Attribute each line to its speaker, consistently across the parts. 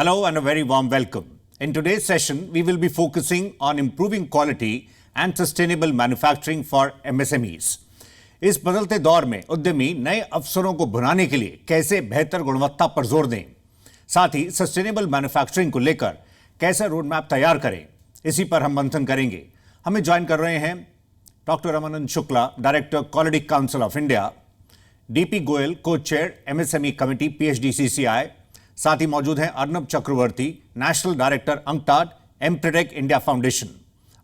Speaker 1: Hello and a very warm welcome. In today's session, we will be focusing on improving quality and sustainable manufacturing for MSMEs. इस बदलते दौर में उद्यमी नए अवसरों को बनाने के लिए कैसे बेहतर गुणवत्ता पर जोर दें, साथ ही सस्टेनेबल मैन्युफैक्चरिंग को लेकर कैसे रोड मैप तैयार करें, इसी पर हम मंथन करेंगे। हमें ज्वाइन कर रहे हैं doctor Ramanand Shukla, director quality council of India, DP Goyal, co chair MSME committee PhD CCI, साथ ही मौजूद हैं Arnab Chakraborty, national director UNCTAD, Empretec India foundation.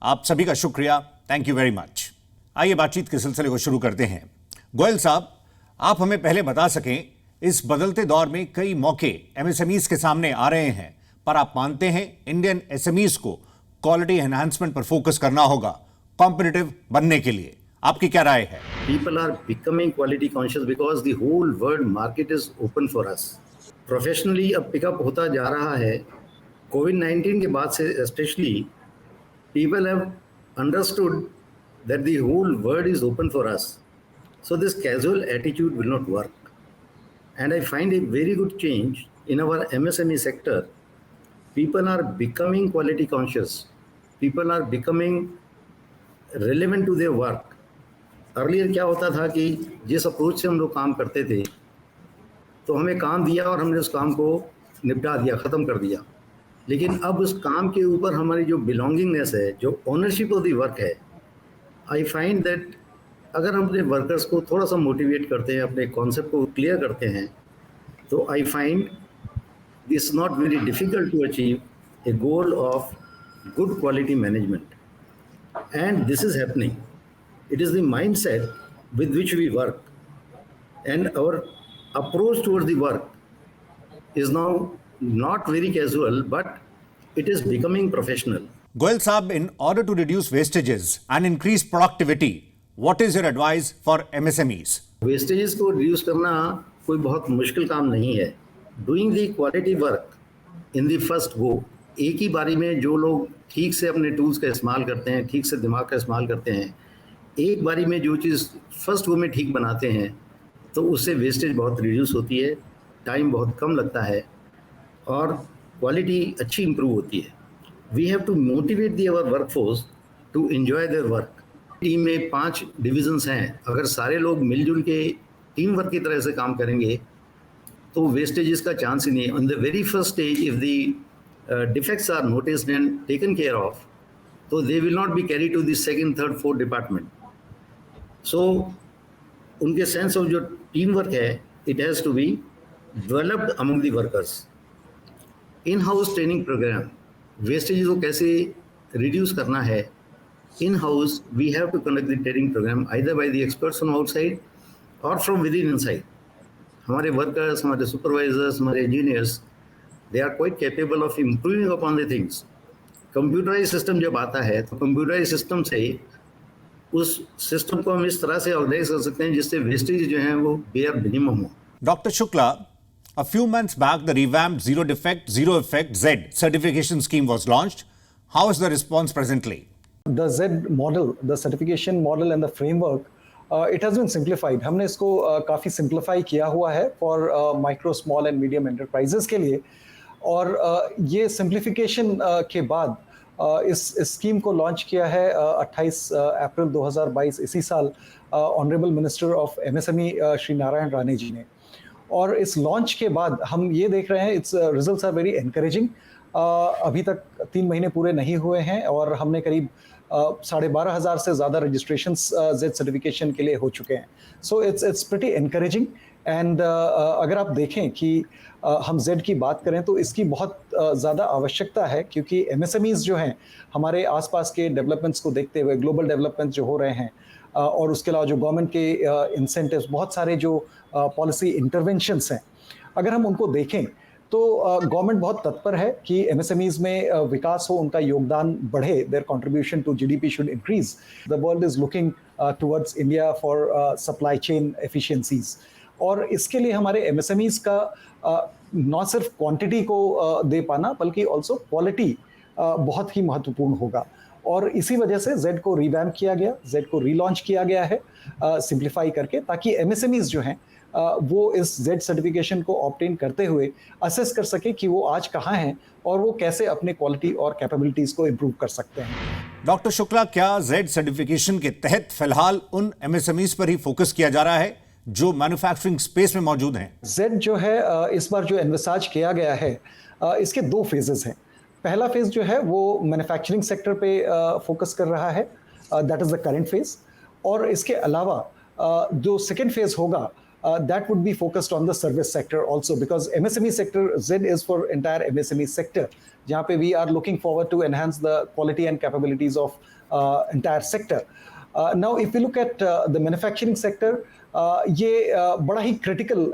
Speaker 1: आप सभी का शुक्रिया, थैंक यू वेरी मच। आइए बातचीत के सिलसिले को शुरू करते हैं। गोयल साहब, आप हमें पहले बता सकें, इस बदलते दौर में कई मौके MSMEs के सामने आ रहे हैं, पर आप मानते हैं इंडियन SMEs को क्वालिटी एनहांसमेंट पर फोकस करना होगा कॉम्पिटिटिव बनने के लिए। आपकी क्या राय है?
Speaker 2: People are becoming quality conscious because the whole world market is open for us. Professionally अब पिकअप होता जा रहा है। कोविड-19 के बाद से specially people have understood that the whole world is open for us. So this casual attitude will not work. And I find a very good change in our MSME sector. People are becoming quality conscious. People are becoming relevant to their work. Earlier क्या होता था कि जिस approach से हम लोग काम करते थे, तो हमें काम दिया और हमने उस काम को निपटा दिया, ख़त्म कर दिया। लेकिन अब उस काम के ऊपर हमारी जो बिलोंगिंगनेस है, जो ओनरशिप ऑफ द वर्क है, आई फाइंड दैट अगर हम अपने वर्कर्स को थोड़ा सा मोटिवेट करते हैं, अपने कॉन्सेप्ट को क्लियर करते हैं, तो I find this not very difficult to achieve a goal of good quality management. And this is happening. It is the mindset with which we work, and our approach towards the work is now not very casual, but it is becoming professional.
Speaker 1: Goel Saab, in order to reduce wastages and increase productivity, what is your advice for MSMEs?
Speaker 2: Wastages को reduce करना कोई बहुत मुश्किल काम नहीं है। Doing the quality work in the first go, एक ही बारी में जो लोग ठीक से अपने टूल्स का इस्तेमाल करते हैं, ठीक से दिमाग का इस्तेमाल करते हैं, एक बारी में जो चीज़ फर्स्ट गो में ठीक बनाते हैं, तो उससे वेस्टेज बहुत रिड्यूस होती है, टाइम बहुत कम लगता है और क्वालिटी अच्छी इंप्रूव होती है। We have to motivate the our workforce to enjoy their work. Team में 5 डिविजन्स हैं, अगर सारे लोग मिलजुल के टीम वर्क की तरह से काम करेंगे तो वेस्टेजेस का चांस ही नहीं। On the very first stage if the defects are noticed and taken care of, तो they will not be carry to the second, third, fourth department. So उनके सेंस ऑफ जो टीम वर्क है, it has to be developed among the workers. In house training programme, wastage को कैसे reduce करना है, in house we have to conduct the training programme either by the experts from outside और from within inside. हमारे workers, हमारे supervisors, हमारे engineers, they are quite capable of improving upon the things. Computerize system जब आता है, तो computerise system से उस सिस्टम को हम इस तरह से ऑर्गेनाइज कर सकते हैं जिससे वेस्टेज जो है वो बेयर मिनिमम हो।
Speaker 1: Dr. Shukla, a few months back, the revamped Zero Defect, Zero Effect Z certification scheme was launched. How is the response presently?
Speaker 3: The Z model, the certification model and the framework, it has been simplified. हमने इसको काफ़ी simplify किया हुआ है for micro, small and medium enterprises के लिए। और ये simplification के बाद इस स्कीम को लॉन्च किया है 28 अप्रैल 2022 इसी साल honourable minister of MSME Shri Narayan Rane ji ने। और इस लॉन्च के बाद हम ये देख रहे हैं, its results are very encouraging. अभी तक 3 महीने पूरे नहीं हुए हैं और हमने करीब 12,500 से ज़्यादा रजिस्ट्रेशंस Z सर्टिफिकेशन के लिए हो चुके हैं। So it's pretty encouraging. And अगर आप देखें कि हम Z की बात करें तो इसकी बहुत ज़्यादा आवश्यकता है, क्योंकि MSMEs जो हैं हमारे आसपास के डेवलपमेंट्स को देखते हुए, ग्लोबल डेवलपमेंट्स जो हो रहे हैं, और उसके अलावा जो गवर्नमेंट के इंसेंटिव्स, बहुत सारे जो पॉलिसी इंटरवेंशंस हैं, अगर हम उनको देखें तो गवर्नमेंट बहुत तत्पर है कि MSMEs में विकास हो, उनका योगदान बढ़े, their contribution to GDP should increase. The world is looking towards India for supply chain efficiencies, और इसके लिए हमारे MSMEs का न सिर्फ क्वांटिटी को दे पाना बल्कि ऑल्सो क्वालिटी बहुत ही महत्वपूर्ण होगा। और इसी वजह से जेड को रिवैम्प किया गया, जेड को रीलॉन्च किया गया है सिंप्लीफाई करके, ताकि एमएसएमईज जो हैं वो इस जेड सर्टिफिकेशन को ऑब्टेन करते हुए असेस कर सके कि वो आज कहाँ हैं और वो कैसे अपने क्वालिटी और कैपेबिलिटीज को इम्प्रूव कर सकते हैं।
Speaker 1: डॉक्टर शुक्ला, क्या जेड सर्टिफिकेशन के तहत फिलहाल उन एमएसएमईज पर ही फोकस किया जा रहा है जो मैन्युफैक्चरिंग स्पेस में मौजूद हैं?
Speaker 3: जेड जो है इस बार जो एनविसाज किया गया है, इसके 2 फेजेस हैं। पहला फेज जो है वो मैन्युफैक्चरिंग सेक्टर पे फोकस कर रहा है, that is the current phase. और इसके अलावा जो सेकेंड फेज होगा, that would be focused on the service sector also, because MSME sector, Z is for entire MSME sector, जहाँ पे we are looking forward to enhance the quality and capabilities of entire sector. Now if we look at the manufacturing sector, ये बड़ा ही critical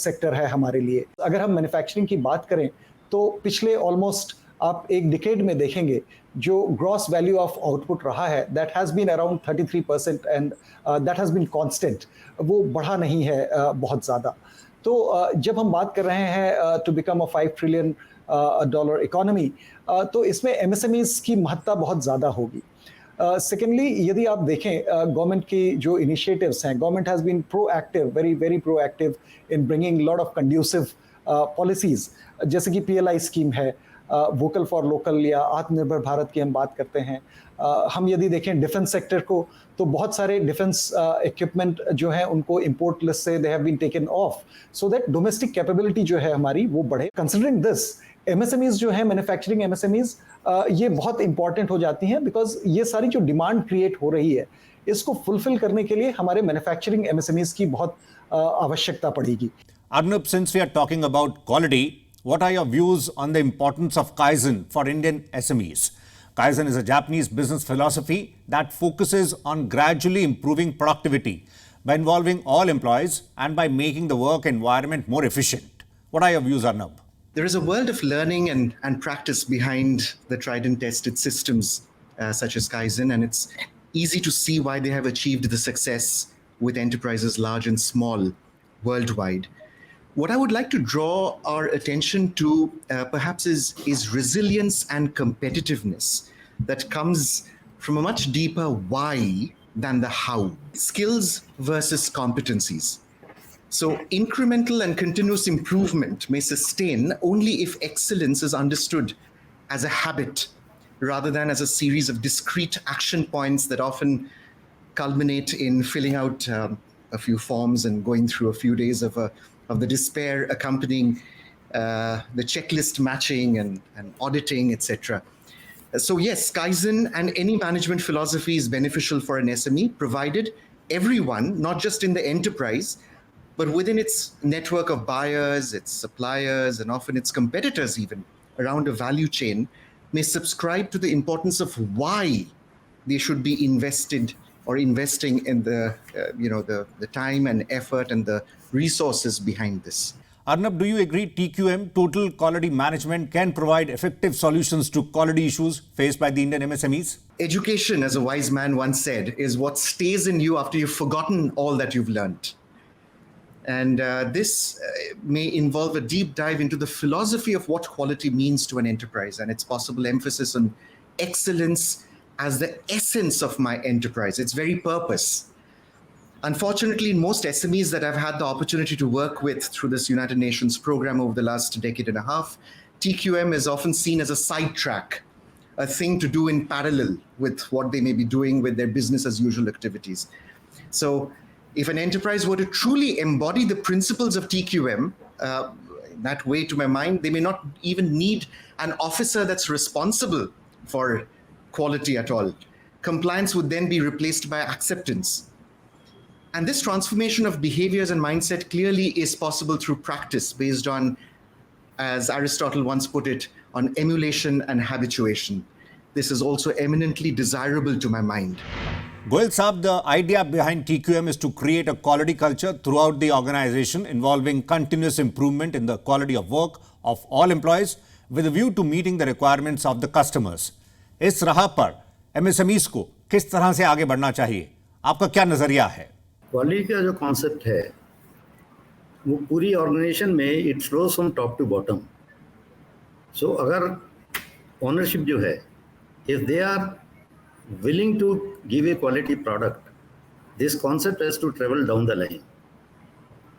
Speaker 3: sector है हमारे लिए। अगर हम manufacturing की बात करें तो पिछले almost आप एक डिकेड में देखेंगे जो ग्रॉस वैल्यू ऑफ आउटपुट रहा है, that has been around 33% and that has been constant, वो बढ़ा नहीं है बहुत ज़्यादा। तो जब हम बात कर रहे हैं to become a $5 trillion economy, तो इसमें एमएसएमईज की महत्ता बहुत ज़्यादा होगी। सेकेंडली, यदि आप देखें गवर्नमेंट की जो इनिशिएटिव्स हैं, government has been proactive, very very proactive in bringing lot of conducive policies, जैसे कि पीएलआई स्कीम है, वोकल फॉर लोकल या आत्मनिर्भर भारत की हम बात करते हैं। हम यदि देखें डिफेंस सेक्टर को, तो बहुत सारे डिफेंस इक्विपमेंट जो हैं उनको इंपोर्ट लिस्ट से they have been taken off, so that domestic capability जो है हमारी वो बढ़े। कंसिडरिंग दिस, एमएसएमईज जो है, मैन्युफैक्चरिंग एमएसएमईज, ये बहुत इंपॉर्टेंट हो जाती हैं, बिकॉज ये सारी जो डिमांड क्रिएट हो रही है, इसको फुलफिल करने के लिए हमारे मैन्युफैक्चरिंग एमएसएमईज की बहुत आवश्यकता पड़ेगी।
Speaker 1: Arnab, since we are talking about quality, what are your views on the importance of Kaizen for Indian SMEs? Kaizen is a Japanese business philosophy that focuses on gradually improving productivity by involving all employees and by making the work environment more efficient. What are your views, Arnab?
Speaker 4: There is a world of learning and practice behind the tried and tested systems such as Kaizen, and it's easy to see why they have achieved the success with enterprises large and small worldwide. What I would like to draw our attention to perhaps is resilience and competitiveness that comes from a much deeper why than the how. Skills versus competencies. So incremental and continuous improvement may sustain only if excellence is understood as a habit rather than as a series of discrete action points that often culminate in filling out a few forms and going through a few days of the despair accompanying the checklist matching and auditing, etc. So yes, Kaizen and any management philosophy is beneficial for an SME, provided everyone, not just in the enterprise, but within its network of buyers, its suppliers, and often its competitors even around a value chain, may subscribe to the importance of why they should be invested or investing in the time and effort and the resources behind this.
Speaker 1: Arnab, do you agree TQM, Total Quality Management, can provide effective solutions to quality issues faced by the Indian MSMEs?
Speaker 4: Education, as a wise man once said, is what stays in you after you've forgotten all that you've learned. And this may involve a deep dive into the philosophy of what quality means to an enterprise and its possible emphasis on excellence as the essence of my enterprise, its very purpose. Unfortunately, in most SMEs that I've had the opportunity to work with through this United Nations program over the last decade and a half, TQM is often seen as a sidetrack, a thing to do in parallel with what they may be doing with their business as usual activities. So if an enterprise were to truly embody the principles of TQM, in that way, to my mind, they may not even need an officer that's responsible for quality at all. Compliance would then be replaced by acceptance. And this transformation of behaviors and mindset clearly is possible through practice based on, as Aristotle once put it, on emulation and habituation. This is also eminently desirable to my mind.
Speaker 1: Goel Saab, the idea behind TQM is to create a quality culture throughout the organization involving continuous improvement in the quality of work of all employees with a view to meeting the requirements of the customers. इस राह पर MSMEs को किस तरह से आगे बढ़ना चाहिए? आपका क्या नजरिया है?
Speaker 2: क्वालिटी का जो कॉन्सेप्ट है वो पूरी ऑर्गेनाइजेशन में it flows from top to bottom. So अगर ओनरशिप जो है, if they are willing to give a quality product, this concept has to travel down the line.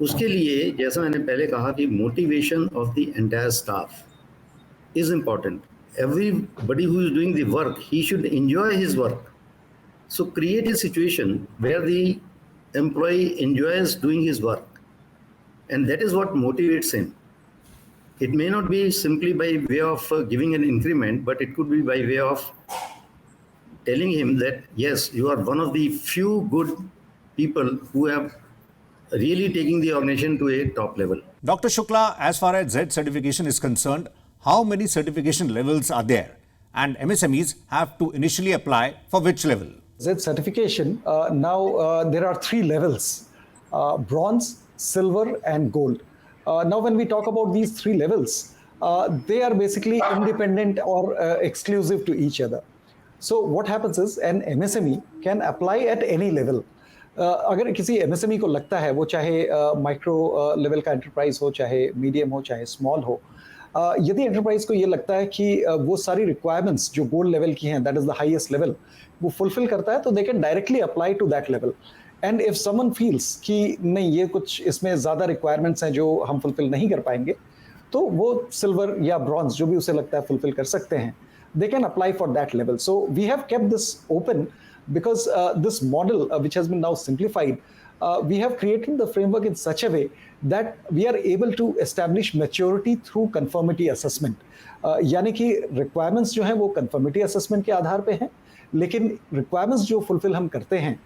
Speaker 2: उसके लिए जैसा मैंने पहले कहा कि motivation of the entire staff is important. Everybody who is doing the work, he should enjoy his work. So create a situation where the employee enjoys doing his work, and that is what motivates him. It may not be simply by way of giving an increment, but it could be by way of telling him that, yes, you are one of the few good people who have really taken the organization to a top level.
Speaker 1: Dr. Shukla, as far as Z certification is concerned, how many certification levels are there? And MSMEs have to initially apply for which level?
Speaker 3: Z certification, now there are 3 levels, bronze, silver and gold. Now when we talk about these 3 levels, they are basically independent or exclusive to each other. So what happens is an MSME can apply at any level. अगर किसी MSME को लगता है वो चाहे micro level का enterprise हो, चाहे मीडियम हो, चाहे स्मॉल हो, यदि एंटरप्राइज को ये लगता है कि वो सारी रिक्वायरमेंट्स जो गोल्ड लेवल की हैं, that is the highest level, वो फुलफिल करता है, तो they can directly apply to that level. And if someone feels कि नहीं ये कुछ इसमें ज़्यादा रिक्वायरमेंट्स हैं जो हम फुलफिल नहीं कर पाएंगे, तो वो सिल्वर या ब्रॉन्ज जो भी उसे लगता है फुलफिल कर सकते हैं. They can apply for that level. So we have kept this open because this model, which has been now simplified, we have created the framework in such a way that we are able to establish maturity through conformity assessment. यानी कि requirements जो हैं वो conformity assessment के आधार पे हैं, लेकिन requirements जो fulfill हम करते हैं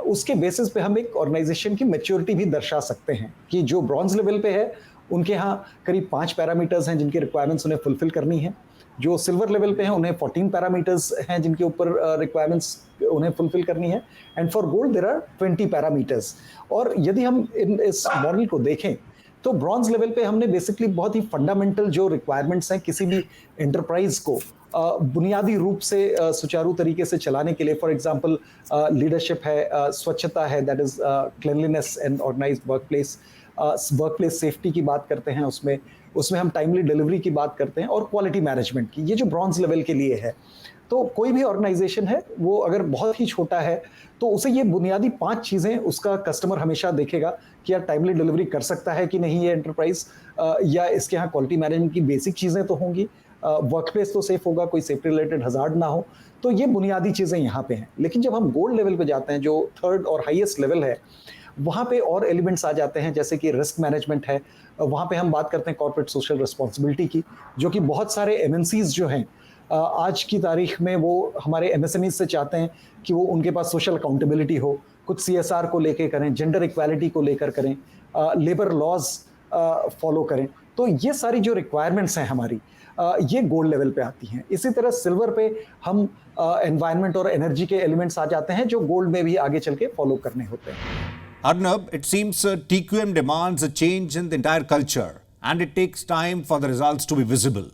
Speaker 3: उसके बेसिस पे हम एक ऑर्गेनाइजेशन की मैच्योरिटी भी दर्शा सकते हैं कि जो ब्रॉन्ज लेवल पे है उनके यहाँ करीब 5 पैरामीटर्स हैं जिनकी रिक्वायरमेंट्स उन्हें फुलफिल करनी है. जो सिल्वर लेवल पे हैं उन्हें 14 पैरामीटर्स हैं जिनके ऊपर रिक्वायरमेंट्स उन्हें फुलफिल करनी है. And for gold there are 20 parameters. और यदि हम इस मॉडल को देखें तो ब्रॉन्ज लेवल पे हमने बेसिकली बहुत ही फंडामेंटल जो रिक्वायरमेंट्स हैं किसी भी एंटरप्राइज को बुनियादी रूप से सुचारू तरीके से चलाने के लिए, फॉर एग्जांपल लीडरशिप है, स्वच्छता है, that is cleanliness and organised workplace, workplace safety की बात करते हैं, उसमें हम टाइमली डिलीवरी की बात करते हैं, और क्वालिटी मैनेजमेंट की. ये जो ब्रॉन्ज लेवल के लिए है, तो कोई भी ऑर्गेनाइजेशन है वो अगर बहुत ही छोटा है तो उसे ये बुनियादी 5 चीज़ें उसका कस्टमर हमेशा देखेगा कि यार टाइमली डिलीवरी कर सकता है कि नहीं ये एंटरप्राइज, या इसके यहाँ क्वालिटी मैनेजमेंट की बेसिक चीज़ें तो होंगी, वर्कप्लेस तो सेफ होगा, कोई सेफ्टी रिलेटेड हजार्ड ना हो. तो ये बुनियादी चीज़ें यहाँ पे हैं. लेकिन जब हम गोल्ड लेवल पे जाते हैं जो 3rd और हाईएस्ट लेवल है, वहाँ पे और एलिमेंट्स आ जाते हैं जैसे कि रिस्क मैनेजमेंट है. वहाँ पे हम बात करते हैं कॉर्पोरेट सोशल रिस्पॉन्सिबिलिटी की, जो कि बहुत सारे MNCs जो हैं आज की तारीख में वो हमारे MSMEs से चाहते हैं कि वो उनके पास सोशल अकाउंटेबिलिटी हो, कुछ CSR को लेकर करें, जेंडर इक्वालिटी को लेकर करें, लेबर लॉज फॉलो करें. तो ये सारी जो रिक्वायरमेंट्स हैं हमारी, ये गोल्ड लेवल पे आती हैं. इसी तरह सिल्वर पे हम एनवायरनमेंट और एनर्जी के एलिमेंट्स आ जाते हैं जो गोल्ड में भी आगे चल के फॉलो करने होते हैं.
Speaker 1: Arnab, it seems TQM demands a change in the entire culture and it takes time for the results to be visible.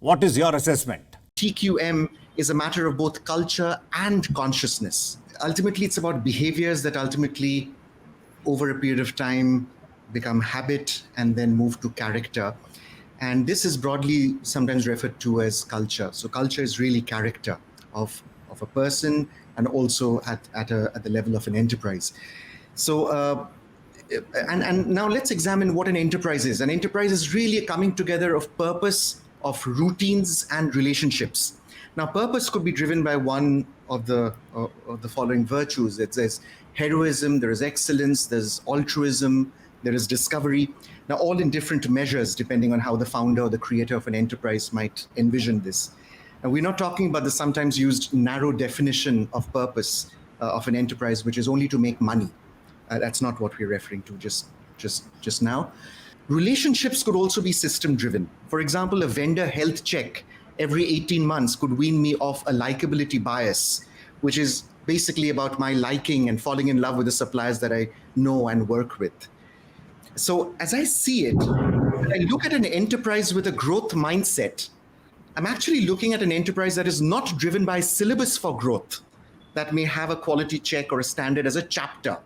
Speaker 1: What is your assessment?
Speaker 4: TQM is a matter of both culture and consciousness. Ultimately, it's about behaviors that ultimately, over a period of time, become habit and then move to character. And this is broadly sometimes referred to as culture. So culture is really character of a person and also at the level of an enterprise. So, and now let's examine what an enterprise is. An enterprise is really a coming together of purpose, of routines and relationships. Now, purpose could be driven by one of the following virtues. There's heroism, there is excellence, there's altruism, there is discovery. Now, all in different measures depending on how the founder or the creator of an enterprise might envision this. And we're not talking about the sometimes used narrow definition of purpose of an enterprise, which is only to make money. That's not what we're referring to just now. Relationships could also be system driven. For example, a vendor health check every 18 months could wean me off a likability bias, which is basically about my liking and falling in love with the suppliers that I know and work with. So as I see it, when I look at an enterprise with a growth mindset, I'm actually looking at an enterprise that is not driven by syllabus for growth, that may have a quality check or a standard as a chapter.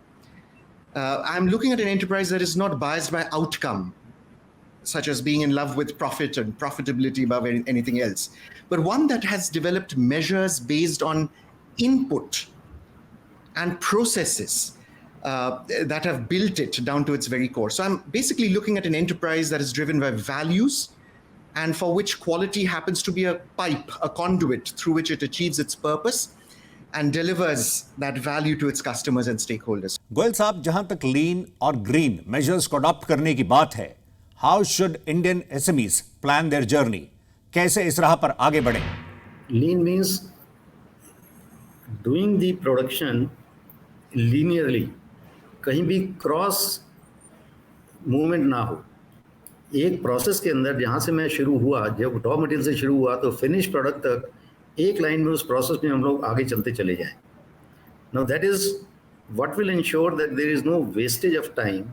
Speaker 4: I'm looking at an enterprise that is not biased by outcome, such as being in love with profit and profitability above anything else, but one that has developed measures based on input and processes that have built it down to its very core. So I'm basically looking at an enterprise that is driven by values and for which quality happens to be a pipe, a conduit through which it achieves its purpose and delivers that value to its customers and stakeholders.
Speaker 1: Goyal साहब, जहां तक लीन और green measures को adopt करने की बात है, how should Indian SMEs plan their journey? कैसे इस राह पर आगे बढ़ें?
Speaker 2: Lean means doing the production linearly, कहीं भी क्रॉस मूवमेंट ना हो। एक प्रोसेस के अंदर जहाँ से मैं शुरू हुआ, जब रॉ मटेरियल से शुरू हुआ तो फिनिश प्रोडक्ट तक एक लाइन में उस प्रोसेस में हम लोग आगे चलते चले जाएं। Now that is what will ensure that there is no wastage of time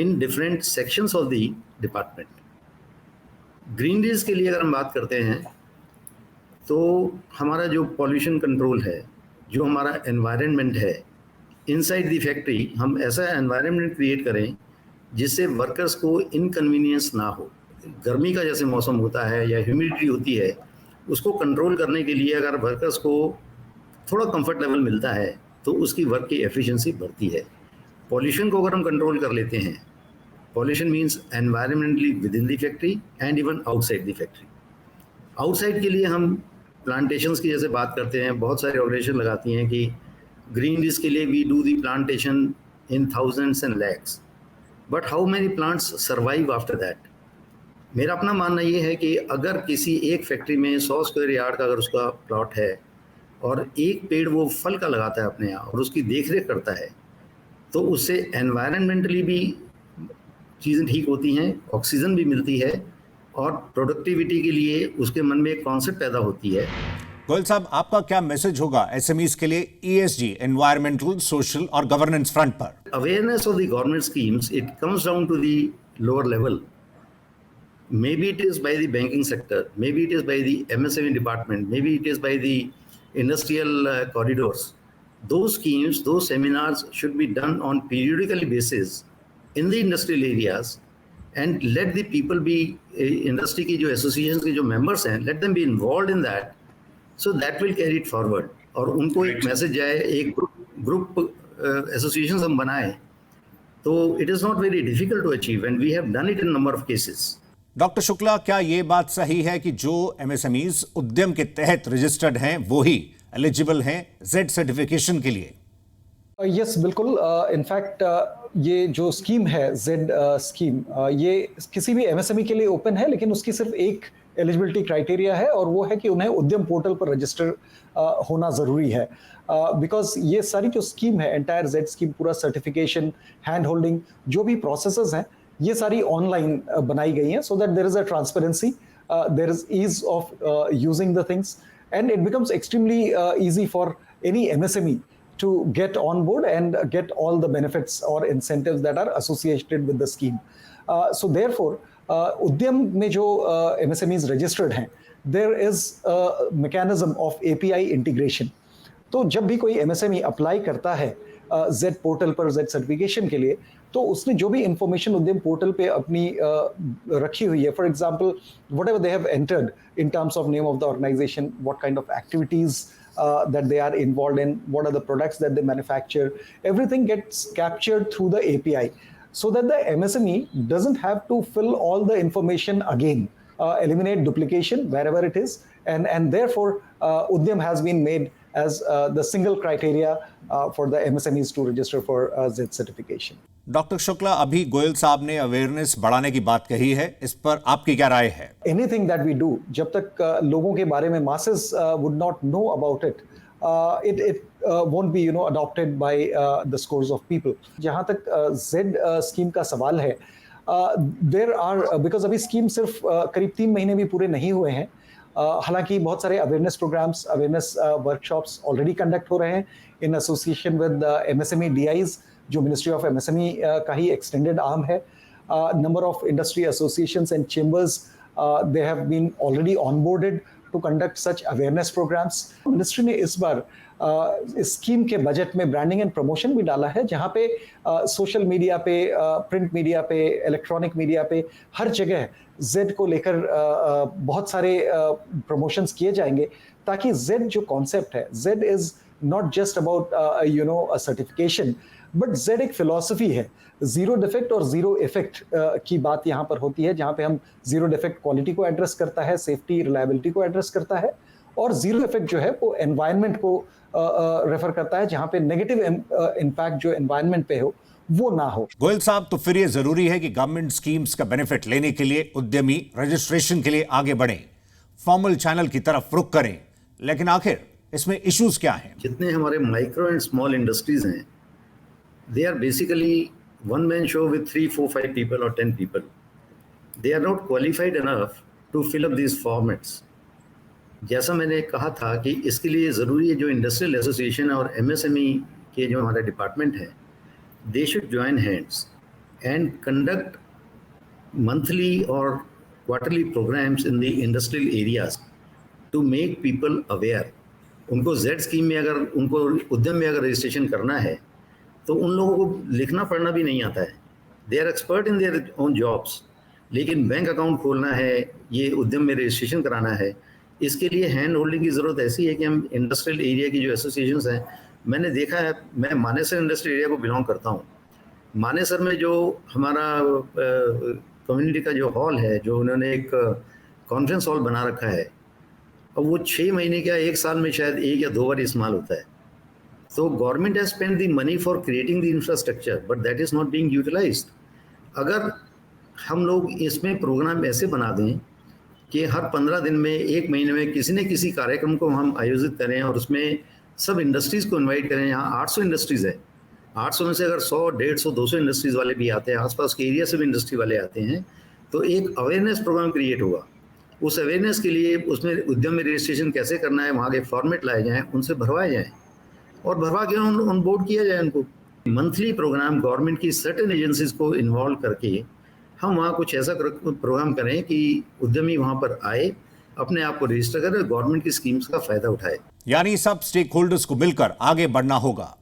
Speaker 2: in different sections of the department. Greeneries के लिए अगर हम बात करते हैं तो हमारा जो पॉल्यूशन कंट्रोल है, जो हमारा एनवायरनमेंट है, इनसाइड द फैक्ट्री हम ऐसा एनवायरनमेंट क्रिएट करें जिससे वर्कर्स को इनकन्वीनियंस ना हो। गर्मी का जैसे मौसम होता है या ह्यूमिडिटी होती है, उसको कंट्रोल करने के लिए अगर वर्कर्स को थोड़ा कंफर्ट लेवल मिलता है तो उसकी वर्क की एफिशिएंसी बढ़ती है। पॉल्यूशन को अगर हम कंट्रोल कर लेते हैं, pollution means environmentally with in the factory and even outside the factory. Outside के लिए हम प्लांटेशंस की जैसे बात करते हैं, बहुत सारे ऑर्गेनाइजेशन लगाती हैं कि ग्रीन लीज के लिए we do the plantation in thousands and lakhs, but how many plants survive after that? मेरा अपना मानना ये है कि अगर किसी एक फैक्ट्री में 100 स्क्वायर यार्ड का अगर उसका प्लॉट है और एक पेड़ वो फल का लगाता है अपने यहाँ और उसकी देखरेख करता है, तो उससे एनवायरनमेंटली भी चीज़ें ठीक होती हैं, ऑक्सीजन भी मिलती है और प्रोडक्टिविटी के लिए उसके मन में एक कॉन्सेप्ट पैदा होती है।
Speaker 1: गोयल साहब, आपका क्या मैसेज होगा एसएमईज के लिए ईएसजी, एनवायरमेंटल, सोशल और गवर्नेंस फ्रंट पर?
Speaker 2: Awareness of the government schemes, it comes down to the lower level. Maybe it is by the banking sector, maybe it is by the MSME department, maybe it is by the industrial corridors. Those schemes, those seminars should be done on periodically basis in the industrial areas and let the people be, industry की जो associations के जो members हैं, let them be involved in that, so that will carry it forward. और उनको एक message जाए, एक ग्रुप एसोसिएशंस हम बनाएं, तो it is not very difficult to achieve and we have done it in number of cases.
Speaker 1: Doctor Shukla, क्या ये बात सही है कि जो एमएसएमईज उद्यम के तहत रजिस्टर्ड हैं वो ही एलिजिबल हैं जेड सर्टिफिकेशन के लिए?
Speaker 3: यस, बिल्कुल। इनफैक्ट ये जो स्कीम है जेड स्कीम, ये किसी भी एमएसएमई के लिए ओपन है, लेकिन उसकी सिर्फ एक एलिजिबिलिटी क्राइटेरिया है और वो है कि उन्हें उद्यम पोर्टल पर रजिस्टर होना ज़रूरी है। बिकॉज ये सारी जो स्कीम है, एंटायर जेड स्कीम, पूरा सर्टिफिकेशन, हैंड होल्डिंग, जो भी प्रोसेसेस हैं, ये सारी ऑनलाइन बनाई गई हैं, so that there is a transparency, there is ease of using the things and it becomes extremely easy for any MSME to get on board and get all the benefits or incentives that are associated with the scheme. So therefore, Udyam में जो MSMEs registered हैं, there is a mechanism of API integration. तो जब भी कोई MSME apply करता है Z portal पर Z सर्टिफिकेशन के लिए, तो उसने जो भी इंफॉर्मेशन उद्यम पोर्टल पे अपनी रखी हुई है, for example whatever they have entered in terms of name of the organization, what kind of activities that they are involved in, what are the products that they manufacture, everything gets captured through the API, so that the MSME doesn't have to fill all the information again, eliminate duplication wherever it is, and therefore Udyam has been made as the single criteria for the MSMEs to register for Z certification.
Speaker 1: Doctor Shukla, अभी गोयल साहब ने awareness बढ़ाने की बात कही है, इस पर आपकी क्या राय है?
Speaker 3: Anything that we do, जब तक लोगों के बारे में masses would not know about it, it won't be adopted by the scores of people. जहाँ तक Z स्कीम का सवाल है, there are, because अभी स्कीम सिर्फ करीब 3 महीने भी पूरे नहीं हुए हैं, हालांकि बहुत सारे awareness programmes, awareness workshops already conduct हो रहे हैं in association with MSME DIs, जो मिनिस्ट्री ऑफ MSME का ही एक्सटेंडेड आर्म है. Number of industry associations and chambers, they have been already onboarded to conduct such awareness programmes. Ministry ने इस बार इस स्कीम के बजट में ब्रांडिंग एंड प्रमोशन भी डाला है, जहाँ पे सोशल मीडिया पे, प्रिंट मीडिया पे, इलेक्ट्रॉनिक मीडिया पे, हर जगह जेड को लेकर बहुत सारे प्रमोशंस किए जाएंगे, ताकि जेड जो कॉन्सेप्ट है, Z is not just about a certification, but Z एक philosophy है, जीरो डिफेक्ट और जीरो इफेक्ट की बात यहाँ पर होती है, जहाँ पे हम जीरो डिफेक्ट क्वालिटी को एड्रेस करता है, सेफ्टी रिलायबिलिटी को एड्रेस करता है, और जीरो इफेक्ट जो है वो एनवायरनमेंट को रेफर करता है, जहाँ पे नेगेटिव इम्पैक्ट जो एनवायरनमेंट पे हो वो ना हो।
Speaker 1: गोयल साहब, तो फिर ये जरूरी है कि गवर्नमेंट स्कीम्स का बेनिफिट लेने के लिए उद्यमी रजिस्ट्रेशन के लिए आगे बढ़े, फॉर्मल चैनल की तरफ रुख करें, लेकिन आखिर इसमें इश्यूज क्या हैं?
Speaker 2: जितने हमारे माइक्रो एंड स्मॉल इंडस्ट्रीज हैं, they are basically one man show with 3, 4, 5 people or 10 people. They are not qualified enough to fill up these formats. जैसा मैंने कहा था कि इसके लिए ज़रूरी है जो इंडस्ट्रियल एसोसिएशन और MSME के जो हमारे डिपार्टमेंट हैं, they should join hands and conduct monthly और quarterly programmes in the industrial areas to make people aware. उनको जेड स्कीम में अगर उनको उद्यम में अगर रजिस्ट्रेशन करना है तो उन लोगों को लिखना पढ़ना भी नहीं आता है, they are expert in their own jobs, लेकिन बैंक अकाउंट खोलना है, ये उद्यम में रजिस्ट्रेशन कराना है, इसके लिए हैंड होल्डिंग की ज़रूरत ऐसी है कि हम इंडस्ट्रियल एरिया की जो एसोसिएशंस हैं, मैंने देखा है, मैं मानेसर इंडस्ट्रियल एरिया को बिलोंग करता हूँ। मानेसर में जो हमारा कम्युनिटी का जो हॉल है, जो उन्होंने एक कॉन्फ्रेंस हॉल बना रखा है, और वो 6 महीने क्या 1 साल में शायद 1 या 2 बार इस्तेमाल होता है। तो government has spend the money for creating the infrastructure, but that is not being utilised. अगर हम लोग इसमें प्रोग्राम ऐसे बना दें कि हर 15 दिन में, 1 महीने में किसी न किसी कार्यक्रम को हम आयोजित करें और उसमें सब इंडस्ट्रीज़ को इनवाइट करें। यहाँ 800 इंडस्ट्रीज़ है, 800 में से अगर 100, 150, 200 इंडस्ट्रीज़ वाले भी आते हैं, आसपास के एरिया से भी इंडस्ट्री वाले आते हैं, तो एक अवेयरनेस प्रोग्राम क्रिएट होगा। उस अवेयरनेस के लिए उसमें उद्यम में रजिस्ट्रेशन कैसे करना है, वहाँ के फॉर्मेट लाए जाएँ, उनसे भरवाए जाएँ और भरवा के ऑन बोर्ड किया जाए उनको। मंथली प्रोग्राम गवर्नमेंट की सर्टेन एजेंसीज को इन्वॉल्व करके हम वहाँ कुछ ऐसा प्रोग्राम करें कि उद्यमी वहाँ पर आए, अपने आप को रजिस्टर करें, गवर्नमेंट की स्कीम्स का फायदा उठाए।
Speaker 1: यानी सब स्टेक होल्डर्स को मिलकर आगे बढ़ना होगा।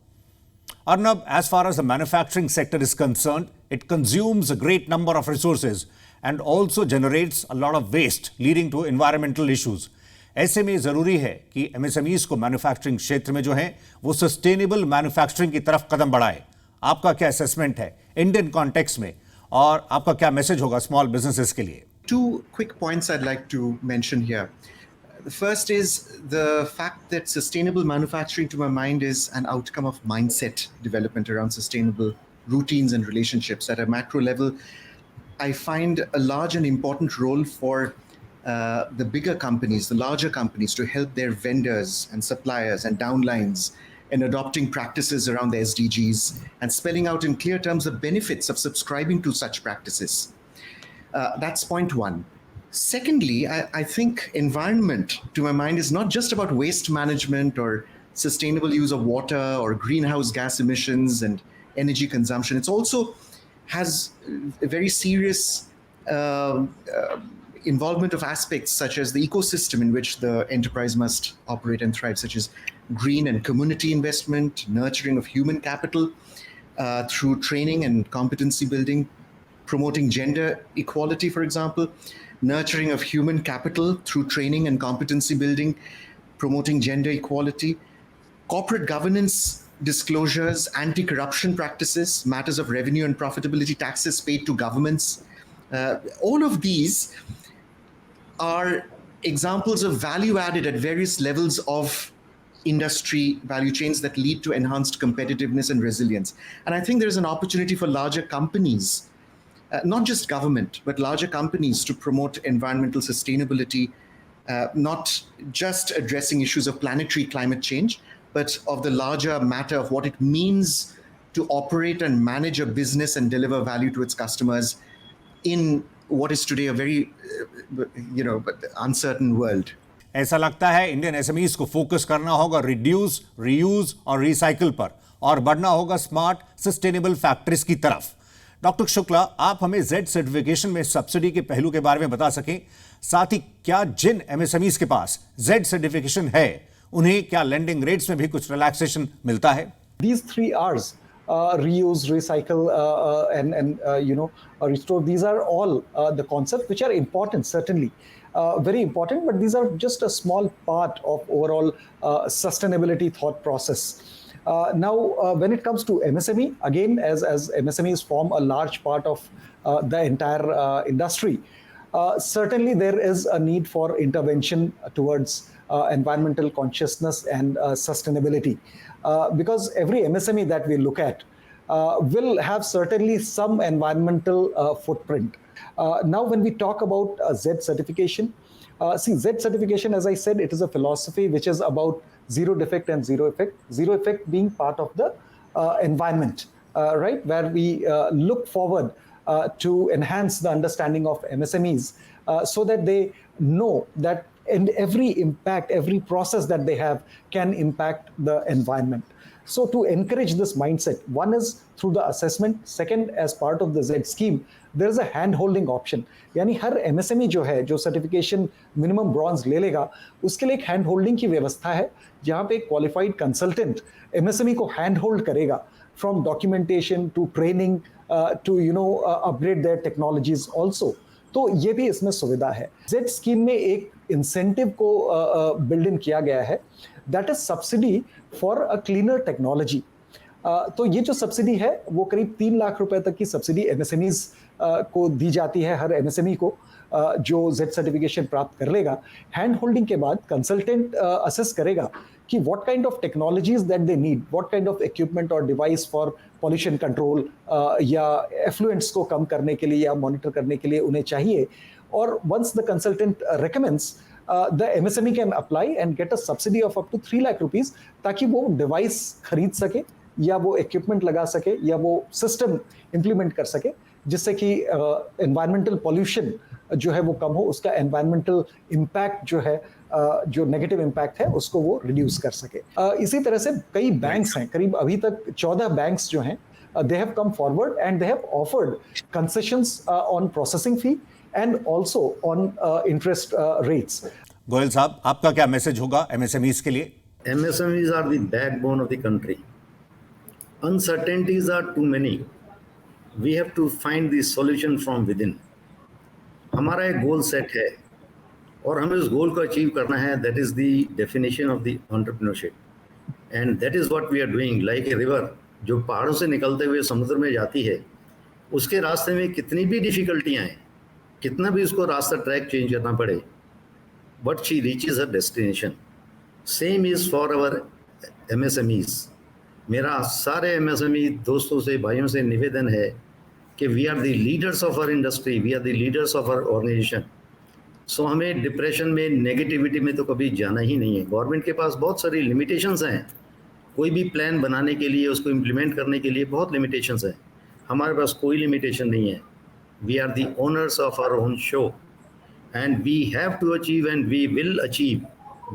Speaker 1: Arnab, as far as the manufacturing sector is concerned, it consumes a great number of resources and also generates a lot of waste leading to environmental issues. ऐसे में जरूरी है कि MSMEs को मैन्युफैक्चरिंग क्षेत्र में जो है वो सस्टेनेबल मैन्युफैक्चरिंग की तरफ कदम बढ़ाए। आपका क्या असेसमेंट है इंडियन कॉन्टेक्स्ट में, और आपका क्या मैसेज होगा स्मॉल बिजनेसेस के लिए?
Speaker 4: Two quick points I'd like to mention here. The first is the fact that sustainable manufacturing, to my mind, is an outcome of mindset development around sustainable routines and relationships. At a macro level, I find a large and important role for the bigger companies, the larger companies, to help their vendors and suppliers and downlines in adopting practices around the SDGs and spelling out in clear terms the benefits of subscribing to such practices. That's point one. Secondly, I think environment, to my mind, is not just about waste management or sustainable use of water or greenhouse gas emissions and energy consumption. It also has a very serious involvement of aspects such as the ecosystem in which the enterprise must operate and thrive, such as green and community investment, nurturing of human capital through training and competency building, promoting gender equality, for example, nurturing of human capital through training and competency building, promoting gender equality, corporate governance disclosures, anti-corruption practices, matters of revenue and profitability, taxes paid to governments. All of these are examples of value added at various levels of industry value chains that lead to enhanced competitiveness and resilience. And I think there's an opportunity for larger companies, not just government, but larger companies, to promote environmental sustainability, not just addressing issues of planetary climate change, but of the larger matter of what it means to operate and manage a business and deliver value to its customers in what is today a very, uncertain world.
Speaker 1: ऐसा लगता है Indian SMEs को focus करना होगा reduce, reuse और recycle पर, और बढ़ना होगा स्मार्ट सस्टेनेबल फैक्ट्रीज की तरफ। डॉक्टर शुक्ला, आप हमें जेड सर्टिफिकेशन में सब्सिडी के पहलू के बारे में बता सकें, साथ ही क्या जिन एमएसएमईज के पास जेड सर्टिफिकेशन है उन्हें क्या लेंडिंग रेट्स में भी कुछ रिलैक्सेशन मिलता है?
Speaker 3: These 3 R's, reuse, recycle, and restore, these are all the concepts which are important, certainly. very important, but these are just a small part of overall sustainability thought process. Now, when it comes to MSME, again, as MSMEs form a large part of the entire industry, certainly there is a need for intervention towards environmental consciousness and sustainability. Because every MSME that we look at will have certainly some environmental footprint. Now, when we talk about Z certification, see, Z certification, as I said, it is a philosophy which is about zero defect and zero effect. Zero effect being part of the environment, right, where we look forward to enhance the understanding of MSMEs so that they know that in every impact, every process that they have can impact the environment. So to encourage this mindset, one is through the assessment, second as part of the Z scheme, there is a hand holding option. यानी हर MSME जो है, जो certification minimum bronze ले लेगा, उसके लिए एक hand holding की व्यवस्था है, जहाँ पे एक क्वालिफाइड कंसल्टेंट MSME को हैंड होल्ड करेगा from documentation to training to upgrade their technologies also. तो ये भी इसमें सुविधा है. Z स्कीम में एक इंसेंटिव को बिल्ड इन किया गया है, that is subsidy for a cleaner technology. तो ये जो सब्सिडी है वो करीब 3 लाख रुपए तक की सब्सिडी MSMEs को दी जाती है, हर MSME को जो Z सर्टिफिकेशन प्राप्त कर लेगा. हैंड होल्डिंग के बाद कंसल्टेंट असेस करेगा कि what kind of technologies that they need, what kind of equipment और डिवाइस फॉर पॉल्यूशन कंट्रोल या एफ्लुएंट्स को कम करने के लिए या मॉनिटर करने के लिए उन्हें चाहिए. और once the consultant recommends, the MSME can apply and get a subsidy of up to 3 lakh rupees ताकि वो डिवाइस खरीद सके या वो इक्विपमेंट लगा सके या वो सिस्टम इंप्लीमेंट कर सके, जिससे कि एनवायरमेंटल पॉल्यूशन जो है वो कम हो, उसका एनवायरमेंटल इम्पैक्ट जो है, जो नेगेटिव इम्पैक्ट है, उसको वो रिड्यूस कर सके. इसी तरह से कई बैंक्स हैं, करीब अभी तक 14 बैंक्स जो हैं, they have come forward and they have offered concessions on processing fee and also on interest rates.
Speaker 1: Goyal साहब, आपका क्या मैसेज होगा MSMEs के लिए?
Speaker 2: MSMEs are the backbone of the country. Uncertainties are too many. We have to find the solution from within. हमारा एक goal set है और हमें उस गोल को अचीव करना है. That is the definition of the entrepreneurship. And that is what we are doing. Like a river, जो पहाड़ों से निकलते हुए समुद्र में जाती है, उसके रास्ते में कितनी भी डिफिकल्टियाँ हैं, कितना भी उसको रास्ता ट्रैक चेंज करना पड़े, but she reaches her destination. Same is for our MSMEs. मेरा सारे MSME दोस्तों से, भाइयों से निवेदन है कि we are the leaders of our industry, we are the leaders of our organisation. So हमें डिप्रेशन में, नेगेटिविटी में तो कभी जाना ही नहीं है. गवर्नमेंट के पास बहुत सारी लिमिटेशंस हैं. कोई भी प्लान बनाने के लिए, उसको इम्प्लीमेंट करने के लिए बहुत लिमिटेशंस हैं. हमारे पास कोई लिमिटेशन नहीं है. We are the owners of our own show, and we have to achieve, and we will achieve.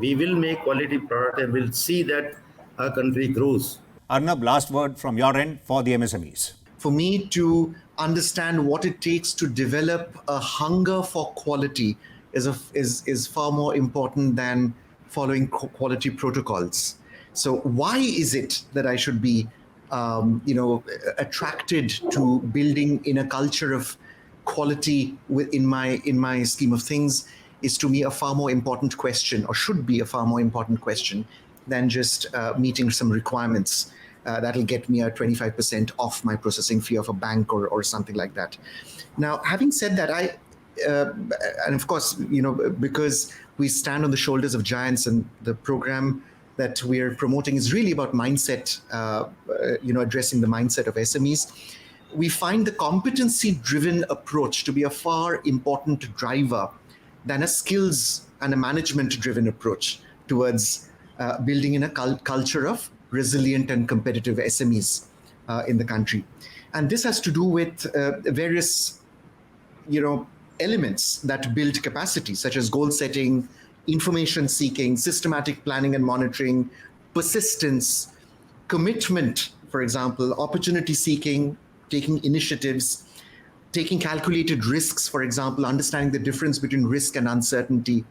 Speaker 2: We will make quality product, and we'll see that our country grows.
Speaker 1: Arnab, last word from your end for the MSMEs.
Speaker 4: For me to understand what it takes to develop a hunger for quality is far more important than following quality protocols. So why is it that I should be attracted to building in a culture of quality in my scheme of things is to me a far more important question, or should be a far more important question than just meeting some requirements that'll get me a 25% off my processing fee of a bank or something like that. Now, having said that, and of course, because we stand on the shoulders of giants, and the program that we are promoting is really about mindset, addressing the mindset of SMEs. We find the competency-driven approach to be a far important driver than a skills and a management-driven approach towards building in a culture of resilient and competitive SMEs in the country. And this has to do with various, elements that build capacity, such as goal setting, information seeking, systematic planning and monitoring, persistence, commitment, for example, opportunity seeking, taking initiatives, taking calculated risks, for example, understanding the difference between risk and uncertainty.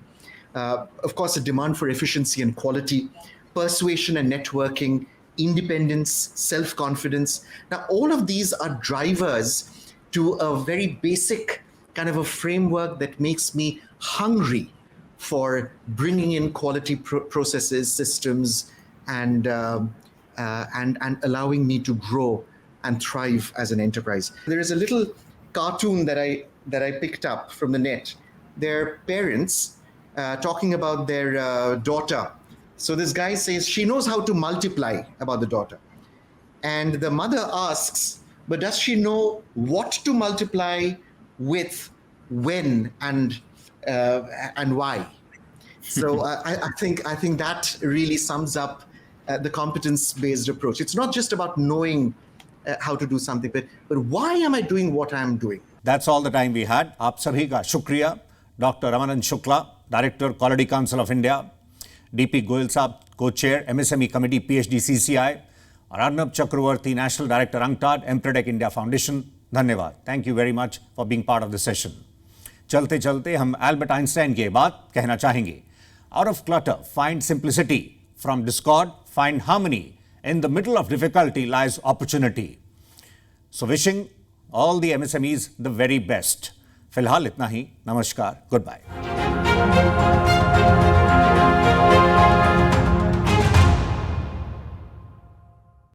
Speaker 4: Of course, a demand for efficiency and quality, persuasion and networking, independence, self-confidence. Now, all of these are drivers to a very basic kind of a framework that makes me hungry for bringing in quality processes, systems, and allowing me to grow and thrive as an enterprise. There is a little cartoon that I picked up from the net. Their parents talking about their daughter. So this guy says she knows how to multiply about the daughter, and the mother asks, but does she know what to multiply with, when, and why? So I think that really sums up the competence-based approach. It's not just about knowing how to do something, but why am I doing what I'm doing?
Speaker 1: That's all the time we had. आप सभी का शुक्रिया. Doctor Ramanand Shukla, director quality council of India, DP Goyal साहब, co chair MSME committee PhD CCI, और Arnab Chakraborty, national director UNCTAD Empretec India foundation. धन्यवाद. Thank you very much for being part of the session. चलते चलते हम एल्बर्ट आइंस्टाइन की बात कहना चाहेंगे. Out of clutter find simplicity, from discord find harmony, in the middle of difficulty lies opportunity. So wishing all the MSMEs the very best. फिलहाल इतना ही. नमस्कार. Good bye.